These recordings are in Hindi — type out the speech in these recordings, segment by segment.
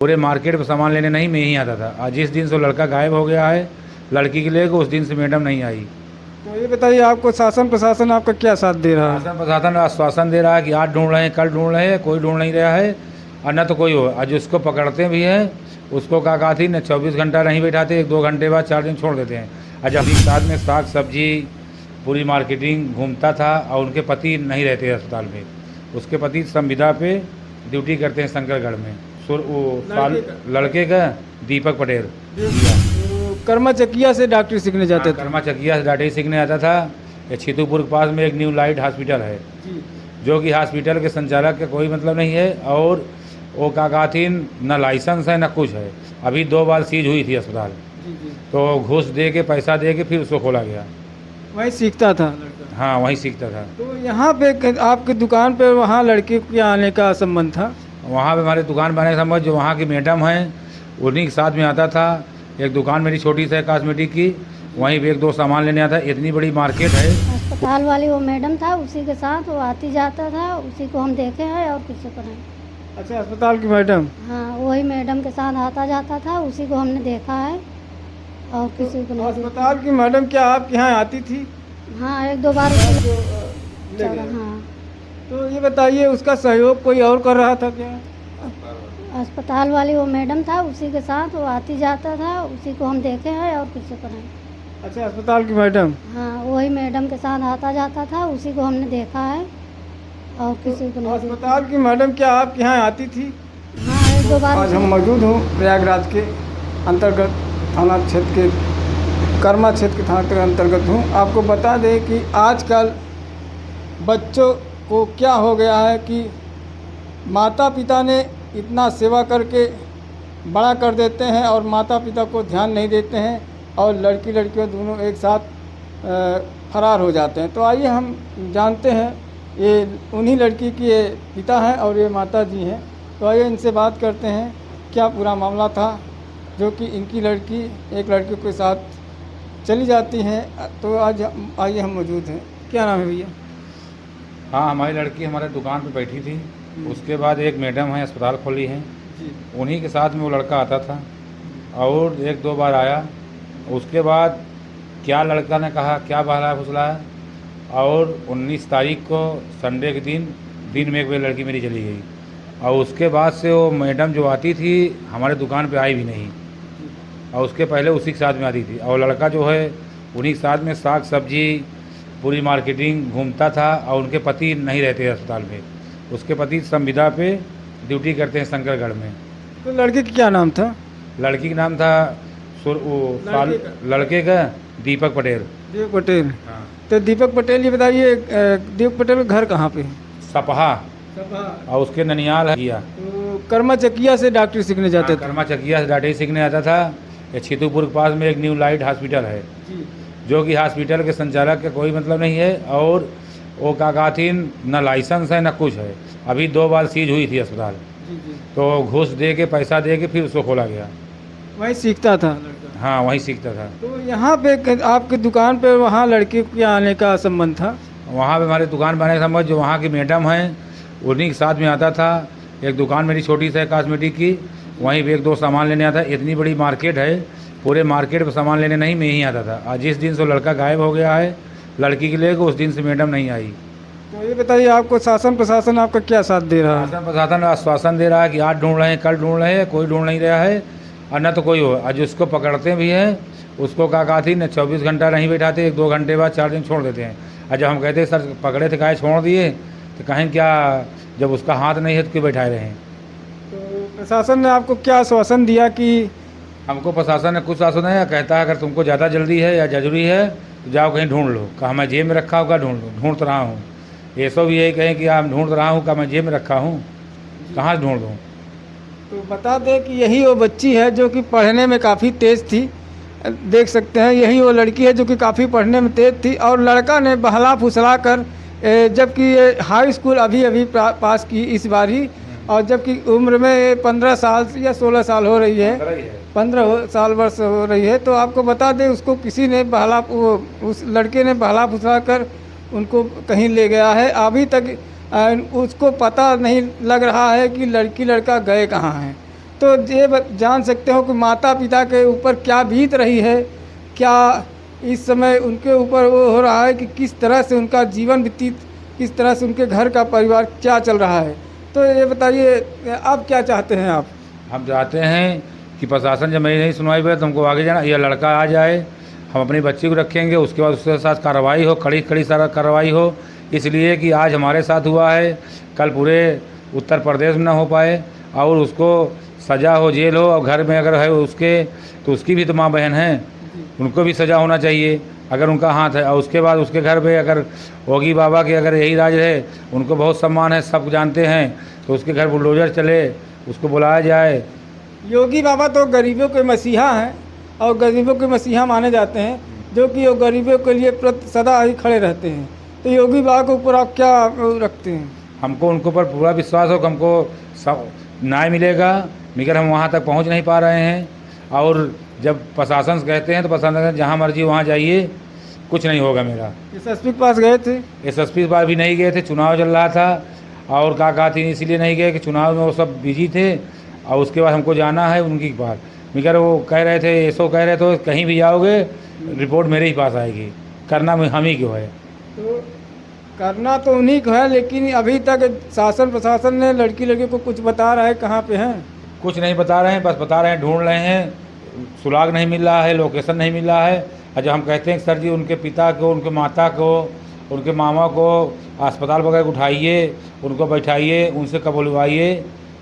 पूरे मार्केट में सामान लेने नहीं मैं ही आता था। आज जिस दिन से वो लड़का गायब हो गया है लड़की के लेकर, उस दिन से मैडम नहीं आई। तो ये बताइए, आपको शासन प्रशासन आपका क्या साथ दे रहा है? शासन प्रशासन आश्वासन दे रहा है कि आज ढूंढ रहे हैं, कल ढूंढ रहे हैं, कोई ढूंढ नहीं रहा है। और न तो कोई हो, आज उसको पकड़ते भी हैं, उसको क्या कहा थी न 24 घंटा नहीं बैठाते, 1-2 घंटे बाद 4 दिन छोड़ देते हैं। आज अभी साथ में साग सब्जी पूरी मार्केटिंग घूमता था और उनके पति नहीं रहते अस्पताल में। उसके पति संविदा पे ड्यूटी करते हैं शंकरगढ़ में। लड़के का दीपक पटेल। तो कर्मा चकिया से डॉक्टरी सीखने जाते थे? कर्मा चकिया से डॉक्टरी सीखने आता था। ये छीतूपुर के पास में एक न्यू लाइट हॉस्पिटल है जी। जो कि हॉस्पिटल के संचालक का कोई मतलब नहीं है, और वो कागाथीन न लाइसेंस है न कुछ है। अभी 2 बार सीज हुई थी अस्पताल, जी जी। तो घूस दे के पैसा दे के फिर उसको खोला गया। वहीं सीखता था लड़का? हाँ, वहीं सीखता था। तो यहाँ पे आपकी दुकान पे वहाँ लड़के के आने का संबंध था? वहाँ पे हमारे दुकान बनाने समझ जो वहाँ की मैडम हैं उन्हीं के साथ में आता था। एक दुकान मेरी छोटी सी है कॉस्मेटिक की, वहीं पे 1-2 सामान लेने आता। इतनी बड़ी मार्केट है। अस्पताल वाली वो मैडम था, उसी के साथ वो आती जाता था, उसी को हम देखे हैं और किसी को नहीं। अच्छा, अस्पताल की मैडम? हाँ, वही मैडम के साथ आता जाता था, उसी को हमने देखा है और किसी को नहीं देखा। अस्पताल की मैडम क्या आपके यहाँ आती थी? हाँ, 1-2 बार ले गए। हाँ। तो ये बताइए, उसका सहयोग कोई और कर रहा था क्या? अस्पताल वाली वो मैडम था, उसी के साथ वो आती जाता था, उसी को हम देखे हैं और किसी को नहीं। अच्छा, अस्पताल की मैडम? हाँ, वही मैडम के साथ आता जाता था, उसी को हमने देखा है और किसी को नहीं देखा। अस्पताल की मैडम क्या आपके यहाँ आती थी? हाँ, 1-2 बार। आज हम मौजूद हूँ प्रयागराज के अंतर्गत थाना क्षेत्र के कर्मा क्षेत्र के थाना के अंतर्गत हूँ। आपको बता दें कि आजकल बच्चों को क्या हो गया है कि माता पिता ने इतना सेवा करके बड़ा कर देते हैं और माता पिता को ध्यान नहीं देते हैं, और लड़की लड़कियों दोनों एक साथ फरार हो जाते हैं। तो आइए हम जानते हैं, ये उन्हीं लड़की की ये पिता हैं और ये माता जी हैं। तो आइए इनसे बात करते हैं क्या पूरा मामला था जो कि इनकी लड़की एक लड़के के साथ चली जाती हैं। तो आज आइए हम मौजूद हैं। क्या नाम है भैया? हाँ, हमारी लड़की हमारे दुकान पे बैठी थी। उसके बाद एक मैडम है अस्पताल खोली है, उन्हीं के साथ में वो लड़का आता था और 1-2 बार आया। उसके बाद क्या लड़का ने कहा, क्या बहला फुसलाया, और 19 तारीख को संडे के दिन में 1 बजे लड़की मेरी चली गई। और उसके बाद से वो मैडम जो आती थी हमारे दुकान पे आई भी नहीं, और उसके पहले उसी के साथ में आती थी। और लड़का जो है उन्हीं के साथ में साग सब्जी पूरी मार्केटिंग घूमता था, और उनके पति नहीं रहते अस्पताल में। उसके पति संविदा पे ड्यूटी करते हैं शंकरगढ़ में। तो लड़के का क्या नाम था? लड़की का नाम था लड़के का दीपक पटेल। दीपक पटेल? हाँ। तो दीपक पटेल, ये बताइए, दीपक पटेल का घर कहाँ पे है? सपहा, और उसके ननियाल है किया। तो कर्मा चकिया से डॉक्टरी सीखने जाते थे? कर्मा चकिया से डॉक्टरी सीखने आता था। ये छीतूपुर के पास में एक न्यू लाइट हॉस्पिटल है जी। जो कि हॉस्पिटल के संचालक का कोई मतलब नहीं है, और वो कागाथीन न लाइसेंस है न कुछ है। अभी 2 बार सीज हुई थी अस्पताल, जी जी। तो घूस दे के पैसा दे के फिर उसको खोला गया। वहीं सीखता था लड़का? हाँ, वहीं सीखता था। तो यहाँ पे आपकी दुकान पे वहाँ लड़के के आने का संबंध था? वहाँ पे हमारे दुकान बनाने समझ जो वहाँ की मैडम हैं उन्हीं के साथ में आता था। एक दुकान मेरी छोटी सी है कॉस्मेटिक की, वहीं पे 1-2 सामान लेने आता। इतनी बड़ी मार्केट है, पूरे मार्केट में सामान लेने नहीं मैं ही आता था। आज जिस दिन से वो लड़का गायब हो गया है लड़की के लेकर, उस दिन से मैडम नहीं आई। तो ये बताइए, आपको शासन प्रशासन आपका क्या साथ दे रहा है? शासन प्रशासन आश्वासन दे रहा है कि आज ढूंढ रहे हैं, कल ढूंढ रहे हैं, कोई ढूंढ नहीं रहा है। और न तो कोई हो, आज उसको पकड़ते भी हैं, उसको क्या कहा थी न 24 घंटा नहीं बैठाते, 1-2 घंटे बाद 4 दिन छोड़ देते हैं। और जब हम कहते हैं सर पकड़े थे काहे छोड़ दिए, तो कहें क्या जब उसका हाथ नहीं है तो क्यों बैठाए रहे हैं। तो प्रशासन ने आपको क्या आश्वासन दिया कि? हमको प्रशासन ने कुछ आश्वासन है, कहता है अगर तुमको ज़्यादा जल्दी है या जरूरी है तो जाओ कहीं ढूंढ लो। कहा मैं जेब में रखा होगा, ढूंढ तो रहा हूँ। ये सब यही कहें कि आप ढूंढ रहा हूँ, कहा मैं जेब में रखा हूँ, कहाँ से ढूंढ दूँ। तो बता दें कि यही वो बच्ची है जो कि पढ़ने में काफ़ी तेज़ थी। देख सकते हैं, यही वो लड़की है जो कि काफ़ी पढ़ने में तेज़ थी, और लड़का ने बहला फुसला कर, जबकि ये हाई स्कूल अभी अभी पास की इस बार ही, और जबकि उम्र में 15 साल या 16 साल हो रही है, 15 साल वर्ष हो रही है। तो आपको बता दें, उसको किसी ने उस लड़के ने बहला फुसला कर उनको कहीं ले गया है। अभी तक उसको पता नहीं लग रहा है कि लड़की लड़का गए कहाँ हैं। तो ये जान सकते हो कि माता पिता के ऊपर क्या बीत रही है, क्या इस समय उनके ऊपर वो हो रहा है कि किस तरह से उनका जीवन व्यतीत, किस तरह से उनके घर का परिवार क्या चल रहा है। तो ये बताइए आप क्या चाहते हैं आप? हम चाहते हैं कि प्रशासन जब मेरी नहीं सुनवाई पे तो हमको आगे जाना, यह लड़का आ जाए, हम अपनी बच्ची को रखेंगे, उसके बाद उसके साथ कार्रवाई हो, कड़ी कड़ी सारा कार्रवाई हो, इसलिए कि आज हमारे साथ हुआ है, कल पूरे उत्तर प्रदेश में ना हो पाए और उसको सज़ा हो, जेल हो, और घर में अगर है उसके तो उसकी भी तो माँ बहन है, उनको भी सज़ा होना चाहिए अगर उनका हाथ है। और उसके बाद उसके घर पे अगर योगी बाबा के अगर यही राज है, उनको बहुत सम्मान है, सब जानते हैं, तो उसके घर बुलडोजर चले, उसको बुलाया जाए। योगी बाबा तो गरीबों के मसीहा हैं और गरीबों के मसीहा माने जाते हैं, जो कि वो गरीबों के लिए सदा ही खड़े रहते हैं। तो योगी बाबा के ऊपर आप क्या रखते हैं? हमको उनके ऊपर पूरा विश्वास हो कि हमको सब न्याय मिलेगा, मगर हम वहाँ तक पहुँच नहीं पा रहे हैं। और जब प्रशासन से कहते हैं तो प्रशासन कहते हैं जहाँ मर्जी वहाँ जाइए, कुछ नहीं होगा मेरा। एसएसपी के पास गए थे? एसएसपी के पास भी नहीं गए थे, चुनाव चल रहा था और कहा थी इसलिए नहीं गए कि चुनाव में वो सब बिजी थे, और उसके बाद हमको जाना है उनके पास, मगर वो कह रहे थे, ऐसो कह रहे थे कहीं भी जाओगे रिपोर्ट मेरे ही पास आएगी, करना हम ही क्यों है। तो करना तो उन्हीं को है, लेकिन अभी तक शासन प्रशासन ने लड़की को कुछ बता रहा है कहाँ पे हैं? कुछ नहीं बता रहे हैं, बस बता रहे हैं ढूंढ रहे हैं, सुराग नहीं मिल रहा है, लोकेशन नहीं मिल रहा है। और जब हम कहते हैं सर जी उनके पिता को, उनके माता को, उनके मामा को अस्पताल वगैरह उठाइए, उनको बैठाइए, उनसे कबूलवाइए,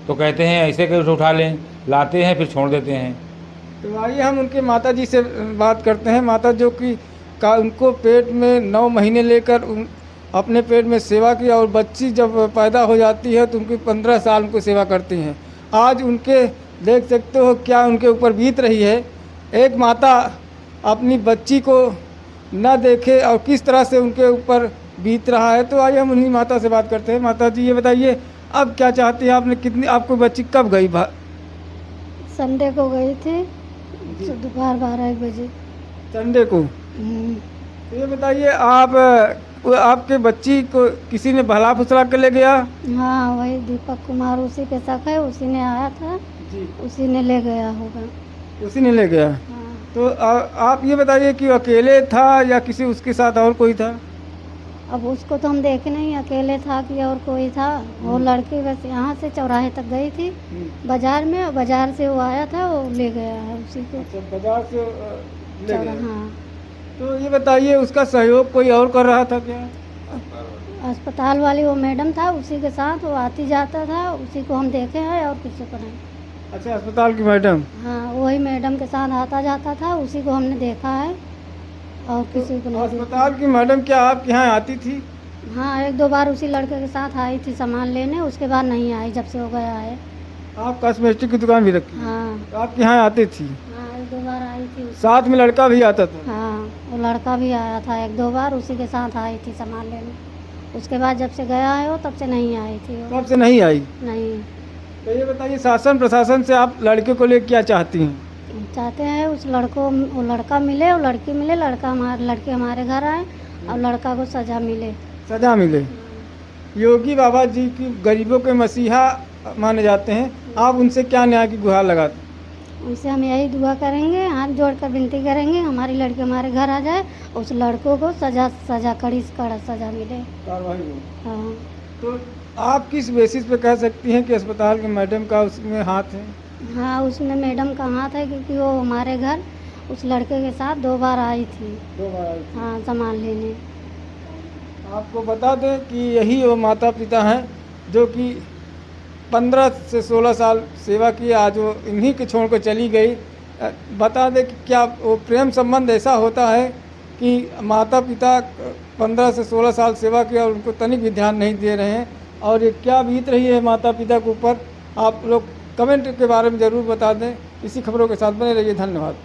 तो कहते हैं ऐसे कैसे उठा लें, लाते हैं फिर छोड़ देते हैं। तो आइए हम उनके माता जी से बात करते हैं। माता जो कि उनको पेट में 9 महीने लेकर अपने पेट में सेवा की, और बच्ची जब पैदा हो जाती है तो उनकी 15 साल उनको सेवा करती हैं। आज उनके देख सकते हो क्या उनके ऊपर बीत रही है। एक माता अपनी बच्ची को न देखे और किस तरह से उनके ऊपर बीत रहा है। तो आइए हम उन्हीं माता से बात करते हैं। माता जी ये बताइए अब क्या चाहती हैं? आपने कितनी, आपको बच्ची कब गई? संडे को गई थी, दोपहर 12-1 बजे। संडे को। तो ये बताइए आपके बच्ची को किसी ने भला फुसला कर ले गया? हाँ, वही दीपक कुमार उसी के शक है, उसी ने आया था जी। उसी ने ले गया होगा। उसी ने ले गया। हाँ। तो आप ये बताइए कि अकेले था या किसी उसके साथ और कोई था? अब उसको तो हम देखे नहीं अकेले था कि और कोई था। वो लड़की बस यहाँ से चौराहे तक गई थी बाजार में, और बाजार से वो आया था, वो ले गया है उसी को। अच्छा, बाजार से ले गया। हाँ। तो ये बताइए उसका सहयोग कोई और कर रहा था क्या? अस्पताल वाली वो मैडम था, उसी के साथ वो आती जाता था, उसी को हम देखे हैं और किसी को नहीं। अच्छा, अस्पताल की मैडम। हाँ, वही मैडम के साथ आता जाता था, उसी को हमने देखा है और किसी को नहीं देखा। अस्पताल की मैडम क्या आपके यहाँ आती थी? हाँ, 1-2 बार उसी लड़के के साथ आई थी सामान लेने, उसके बाद नहीं आई जब से हो गया है। आप कॉस्मेटिक की दुकान भी रखी? हाँ। तो आपके यहाँ आती थी? हाँ, 1-2 बार आई थी। साथ में लड़का भी आता था? हाँ, वो लड़का भी आया था 1-2 बार, उसी के साथ आई थी सामान लेने। उसके बाद जब से गया है वो, तब से नहीं आई थी वो। तब से नहीं आई? नहीं। तो ये बताइए शासन प्रशासन से आप लड़के को लेकर क्या चाहती हैं? हम चाहते हैं वो लड़का मिले और लड़की मिले, लड़के हमारे घर आए और लड़का को सज़ा मिले। सजा मिले। योगी बाबा जी की गरीबों के मसीहा माने जाते हैं, आप उनसे क्या न्याय की गुहार लगाते हैं? उनसे हम यही दुआ करेंगे, हाथ जोड़कर विनती करेंगे, हमारी लड़की हमारे घर आ जाए, उस लड़कों को सजा कड़ी से कड़ा सजा मिले। कार्रवाई हो। हाँ। तो आप किस बेसिस पे कह सकती हैं कि अस्पताल के मैडम का उसमें हाथ है? हाँ, उसमें मैडम का हाथ है, क्योंकि वो हमारे घर उस लड़के के साथ 2 बार आई थी। 2 बार आई थी। हाँ, सामान लेने। आपको बता दें कि यही वो माता पिता हैं जो कि 15 से 16 साल सेवा की, आज वो इन्हीं के छोड़ कर चली गई। बता दें कि क्या वो प्रेम संबंध ऐसा होता है कि माता पिता 15 से 16 साल सेवा की और उनको तनिक भी ध्यान नहीं दे रहे हैं, और ये क्या बीत रही है माता पिता के ऊपर। आप लोग कमेंट के बारे में ज़रूर बता दें। इसी खबरों के साथ बने रहिए। धन्यवाद।